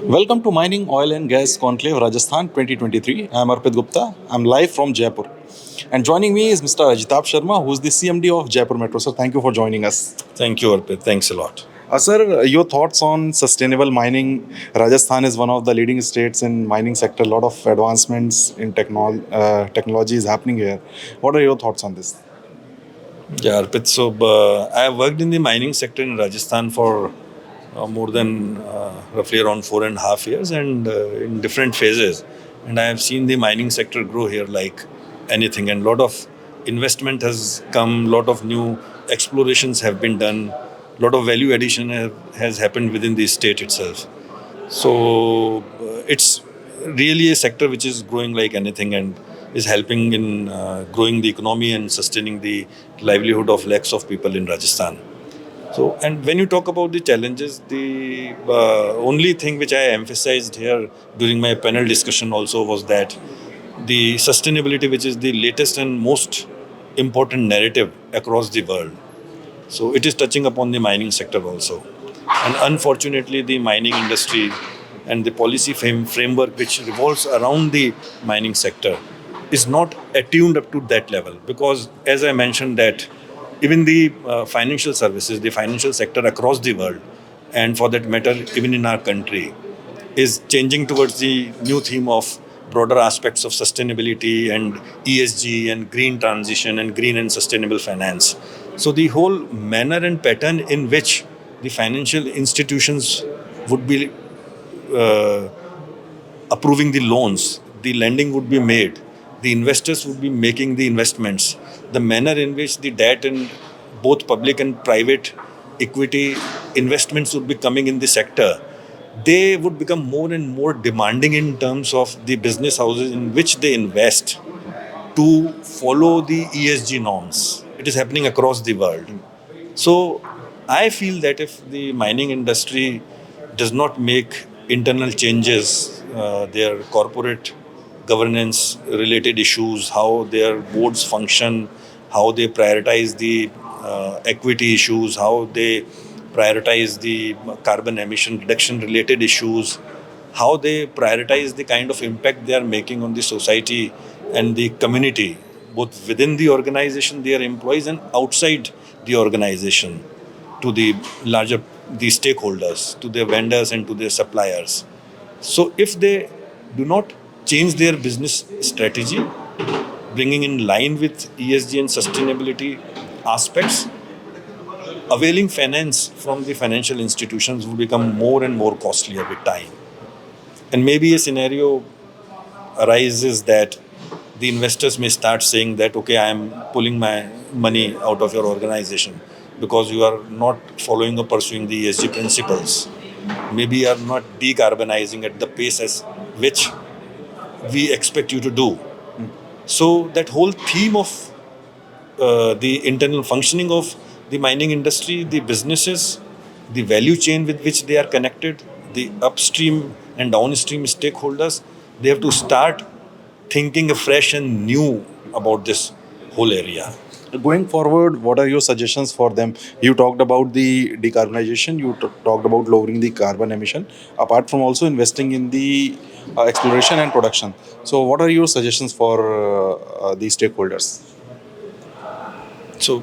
Welcome to Mining Oil and Gas Conclave Rajasthan 2023. I am Arpit Gupta. I am live from Jaipur. And joining me is Mr. Ajitabh Sharma, who is the CMD of Jaipur Metro. Sir, thank you for joining us. Thank you, Arpit. Thanks a lot. Sir, your thoughts on sustainable mining? Rajasthan is one of the leading states in mining sector. A lot of advancements in technology is happening here. What are your thoughts on this? Yeah, Arpit. So, I have worked in the mining sector in Rajasthan for more than roughly around 4.5 years and in different phases. And I have seen the mining sector grow here like anything. And a lot of investment has come, a lot of new explorations have been done, a lot of value addition has happened within the state itself. So it's really a sector which is growing like anything and is helping in growing the economy and sustaining the livelihood of lakhs of people in Rajasthan. So, and when you talk about the challenges, the only thing which I emphasized here during my panel discussion also was that the sustainability, which is the latest and most important narrative across the world. So it is touching upon the mining sector also. And unfortunately, the mining industry and the policy framework which revolves around the mining sector is not attuned up to that level. Because as I mentioned that even the financial services, the financial sector across the world, and for that matter, even in our country, is changing towards the new theme of broader aspects of sustainability and ESG and green transition and green and sustainable finance. So the whole manner and pattern in which the financial institutions would be uh, approving the loans, the lending would be made, the investors would be making the investments, the manner in which the debt and both public and private equity investments would be coming in the sector, they would become more and more demanding in terms of the business houses in which they invest to follow the ESG norms. It is happening across the world. So I feel that if the mining industry does not make internal changes, their corporate governance related issues, how their boards function, how they prioritize the equity issues, how they prioritize the carbon emission reduction related issues, how they prioritize the kind of impact they are making on the society and the community, both within the organization, their employees, and outside the organization, to the larger the stakeholders, to their vendors and to their suppliers. So if they do not change their business strategy, bringing in line with ESG and sustainability aspects, availing finance from the financial institutions will become more and more costlier with time. And maybe a scenario arises that the investors may start saying that, okay, I am pulling my money out of your organization because you are not following or pursuing the ESG principles. Maybe you are not decarbonizing at the pace as which we expect you to do. So that whole theme of the internal functioning of the mining industry, the businesses, the value chain with which they are connected, the upstream and downstream stakeholders, they have to start thinking afresh and new about this whole area. Going forward, what are your suggestions for them? You talked about the decarbonization, you talked about lowering the carbon emission, apart from also investing in the exploration and production. So, what are your suggestions for the stakeholders? So,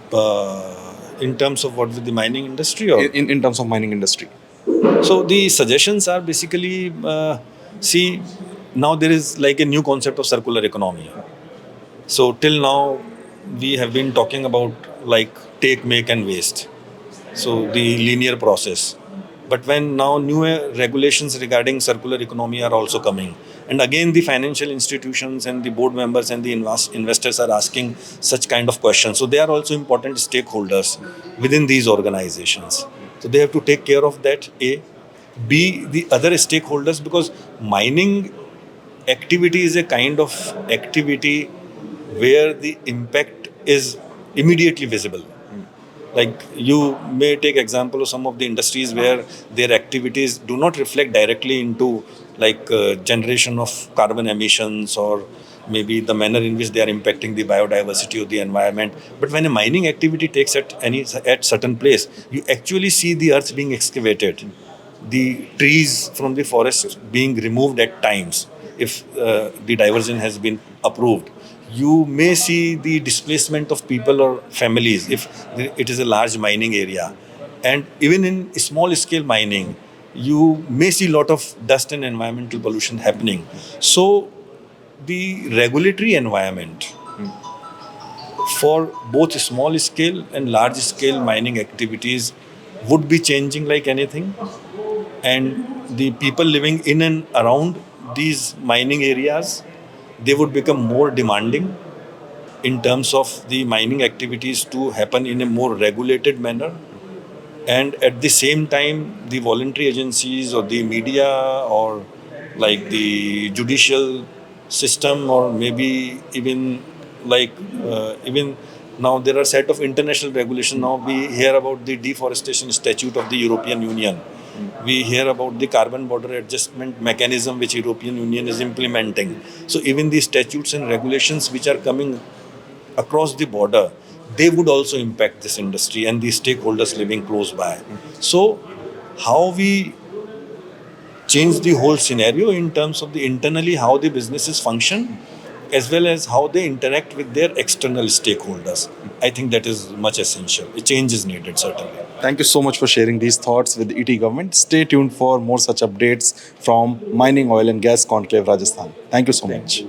in terms of what with the mining industry, or In terms of mining industry? so the suggestions are basically see, now there is like a new concept of circular economy. So till now, we have been talking about like take, make, and waste. So the linear process. But when now new regulations regarding circular economy are also coming, and again the financial institutions and the board members and the investors are asking such kind of questions. So they are also important stakeholders within these organizations. So they have to take care of that. A, B, the other stakeholders, because mining activity is a kind of activity where the impact is immediately visible. Like you may take example of some of the industries where their activities do not reflect directly into like generation of carbon emissions or maybe the manner in which they are impacting the biodiversity of the environment. But when a mining activity takes at certain place, you actually see the earth being excavated, the trees from the forest being removed at times, if the diversion has been approved, you may see the displacement of people or families if it is a large mining area. And even in small scale mining, you may see a lot of dust and environmental pollution happening. So the regulatory environment for both small scale and large scale mining activities would be changing like anything. And the people living in and around these mining areas, they would become more demanding in terms of the mining activities to happen in a more regulated manner. And at the same time, the voluntary agencies or the media or like the judicial system, or maybe even like even now there are set of international regulation. Now we hear about the deforestation statute of the European Union. We hear about the carbon border adjustment mechanism which European Union is implementing. So even the statutes and regulations which are coming across the border, they would also impact this industry and the stakeholders living close by. So, how we change the whole scenario in terms of the internally how the businesses function, as well as how they interact with their external stakeholders, I think that is much essential. A change is needed, certainly. Thank you so much for sharing these thoughts with the ET government. Stay tuned for more such updates from Mining, Oil and Gas Conclave, Rajasthan. Thank you so much.